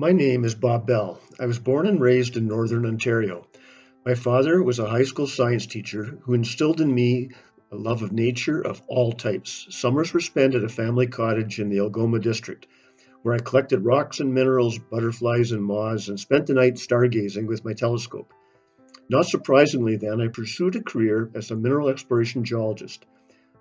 My name is Bob Bell. I was born and raised in Northern Ontario. My father was a high school science teacher who instilled in me a love of nature of all types. Summers were spent at a family cottage in the Algoma district, where I collected rocks and minerals, butterflies and moths, and spent the night stargazing with my telescope. Not surprisingly, then, I pursued a career as a mineral exploration geologist.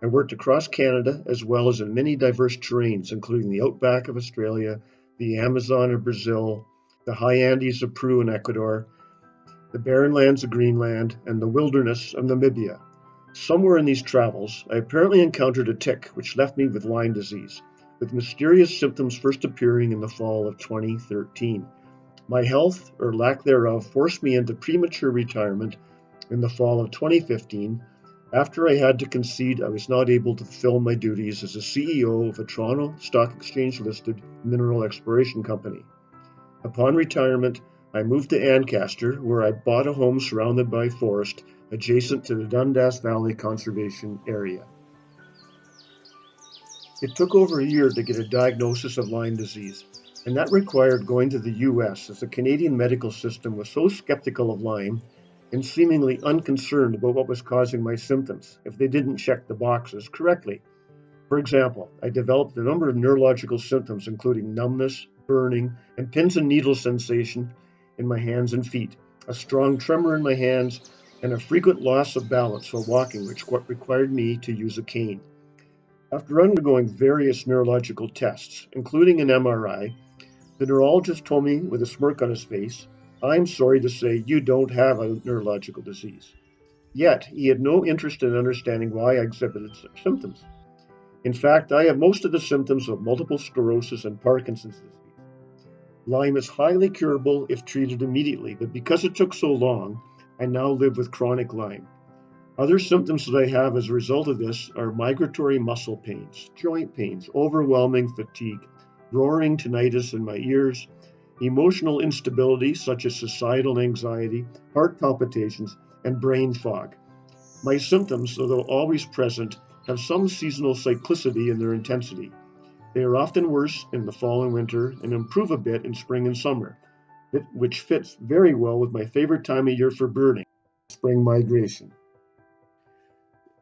I worked across Canada as well as in many diverse terrains, including the outback of Australia, the Amazon of Brazil, the high Andes of Peru and Ecuador, the barren lands of Greenland, and the wilderness of Namibia. Somewhere in these travels, I apparently encountered a tick which left me with Lyme disease, with mysterious symptoms first appearing in the fall of 2013. My health, or lack thereof, forced me into premature retirement in the fall of 2015 after I had to concede I was not able to fulfill my duties as a CEO of a Toronto Stock Exchange listed mineral exploration company. Upon retirement, I moved to Ancaster, where I bought a home surrounded by forest adjacent to the Dundas Valley Conservation Area. It took over a year to get a diagnosis of Lyme disease, and that required going to the US as the Canadian medical system was so skeptical of Lyme and seemingly unconcerned about what was causing my symptoms if they didn't check the boxes correctly. For example, I developed a number of neurological symptoms, including numbness, burning, and pins and needles sensation in my hands and feet, a strong tremor in my hands, and a frequent loss of balance while walking, which required me to use a cane. After undergoing various neurological tests, including an MRI, the neurologist told me with a smirk on his face, "I'm sorry to say you don't have a neurological disease." Yet, he had no interest in understanding why I exhibited such symptoms. In fact, I have most of the symptoms of multiple sclerosis and Parkinson's disease. Lyme is highly curable if treated immediately, but because it took so long, I now live with chronic Lyme. Other symptoms that I have as a result of this are migratory muscle pains, joint pains, overwhelming fatigue, roaring tinnitus in my ears, emotional instability such as suicidal anxiety, heart palpitations, and brain fog. My symptoms, although always present, have some seasonal cyclicity in their intensity. They are often worse in the fall and winter and improve a bit in spring and summer, which fits very well with my favorite time of year for birding, spring migration.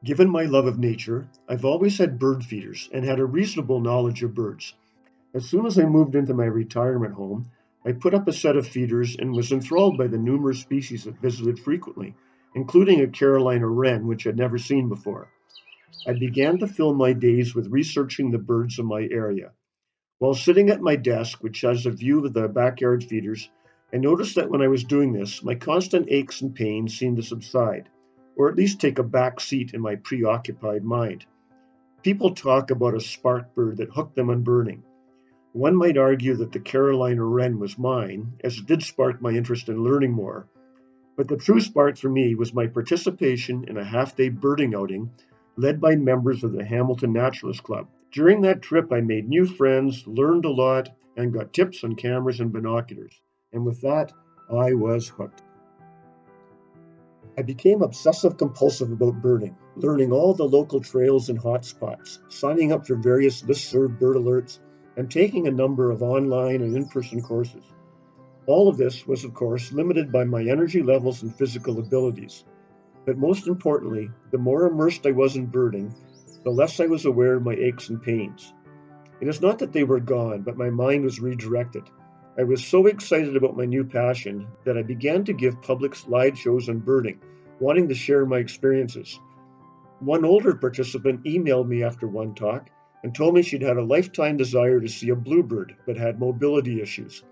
Given my love of nature, I've always had bird feeders and had a reasonable knowledge of birds. As soon as I moved into my retirement home, I put up a set of feeders and was enthralled by the numerous species that visited frequently, including a Carolina wren, which I'd never seen before. I began to fill my days with researching the birds in my area. While sitting at my desk, which has a view of the backyard feeders, I noticed that when I was doing this, my constant aches and pains seemed to subside, or at least take a back seat in my preoccupied mind. People talk about a spark bird that hooked them on birding. One might argue that the Carolina wren was mine, as it did spark my interest in learning more. But the true spark for me was my participation in a half-day birding outing led by members of the Hamilton Naturalist Club. During that trip, I made new friends, learned a lot, and got tips on cameras and binoculars. And with that, I was hooked. I became obsessive compulsive about birding, learning all the local trails and hotspots, signing up for various listserv bird alerts, and taking a number of online and in-person courses. All of this was, of course, limited by my energy levels and physical abilities. But most importantly, the more immersed I was in birding, the less I was aware of my aches and pains. It is not that they were gone, but my mind was redirected. I was so excited about my new passion that I began to give public slideshows on birding, wanting to share my experiences. One older participant emailed me after one talk and told me she'd had a lifetime desire to see a bluebird, but had mobility issues.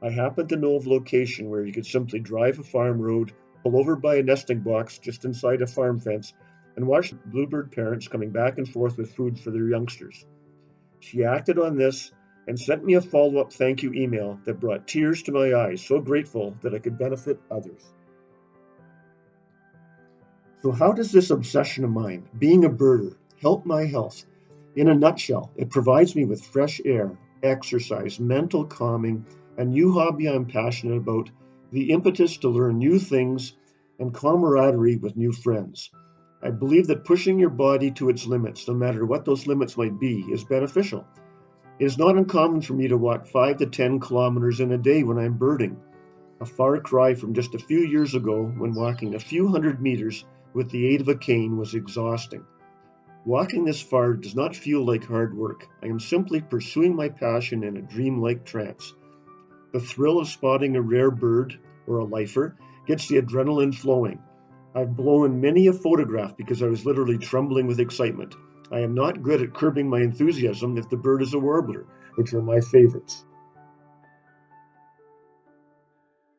I happened to know of a location where you could simply drive a farm road, pull over by a nesting box just inside a farm fence, and watch bluebird parents coming back and forth with food for their youngsters. She acted on this and sent me a follow-up thank you email that brought tears to my eyes, so grateful that I could benefit others. So how does this obsession of mine, being a birder, help my health? In a nutshell, it provides me with fresh air, exercise, mental calming, a new hobby I'm passionate about, the impetus to learn new things, and camaraderie with new friends. I believe that pushing your body to its limits, no matter what those limits might be, is beneficial. It is not uncommon for me to walk 5 to 10 kilometers in a day when I'm birding, a far cry from just a few years ago when walking a few hundred meters with the aid of a cane was exhausting. Walking this far does not feel like hard work. I am simply pursuing my passion in a dreamlike trance. The thrill of spotting a rare bird or a lifer gets the adrenaline flowing. I've blown many a photograph because I was literally trembling with excitement. I am not good at curbing my enthusiasm if the bird is a warbler, which are my favorites.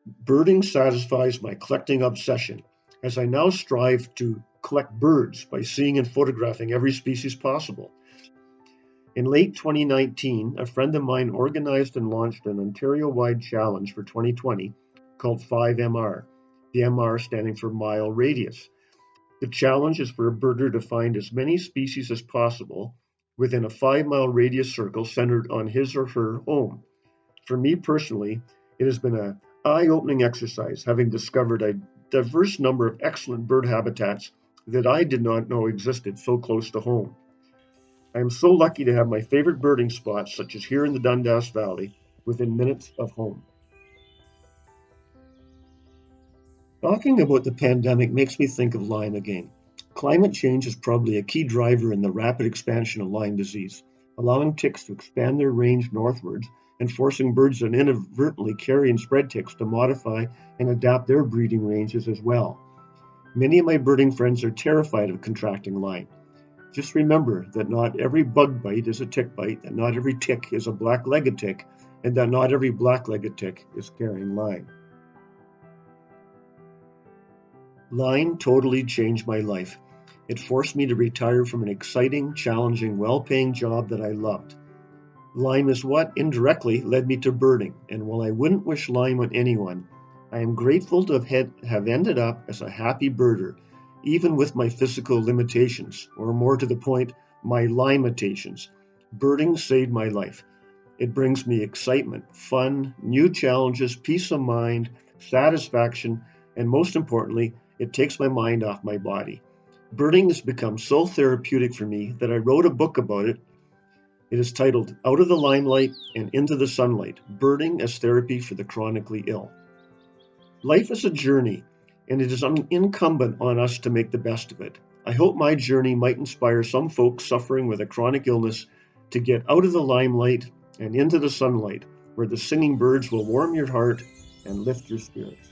Birding satisfies my collecting obsession, as I now strive to collect birds by seeing and photographing every species possible. In late 2019, a friend of mine organized and launched an Ontario-wide challenge for 2020 called 5MR, the MR standing for Mile Radius. The challenge is for a birder to find as many species as possible within a 5-mile radius circle centered on his or her home. For me personally, it has been an eye-opening exercise, having discovered a diverse number of excellent bird habitats that I did not know existed so close to home. I am so lucky to have my favorite birding spots, such as here in the Dundas Valley, within minutes of home. Talking about the pandemic makes me think of Lyme again. Climate change is probably a key driver in the rapid expansion of Lyme disease, allowing ticks to expand their range northwards and forcing birds that inadvertently carry and spread ticks to modify and adapt their breeding ranges as well. Many of my birding friends are terrified of contracting Lyme. Just remember that not every bug bite is a tick bite, that not every tick is a black-legged tick, and that not every black-legged tick is carrying Lyme. Lyme totally changed my life. It forced me to retire from an exciting, challenging, well-paying job that I loved. Lyme is what indirectly led me to birding, and while I wouldn't wish Lyme on anyone, I am grateful to have ended up as a happy birder, even with my physical limitations, or more to the point, my limitations. Birding saved my life. It brings me excitement, fun, new challenges, peace of mind, satisfaction, and most importantly, it takes my mind off my body. Birding has become so therapeutic for me that I wrote a book about it. It is titled Out of the Limelight and Into the Sunlight, Birding as Therapy for the Chronically Ill. Life is a journey, and it is incumbent on us to make the best of it. I hope my journey might inspire some folks suffering with a chronic illness to get out of the limelight and into the sunlight, where the singing birds will warm your heart and lift your spirits.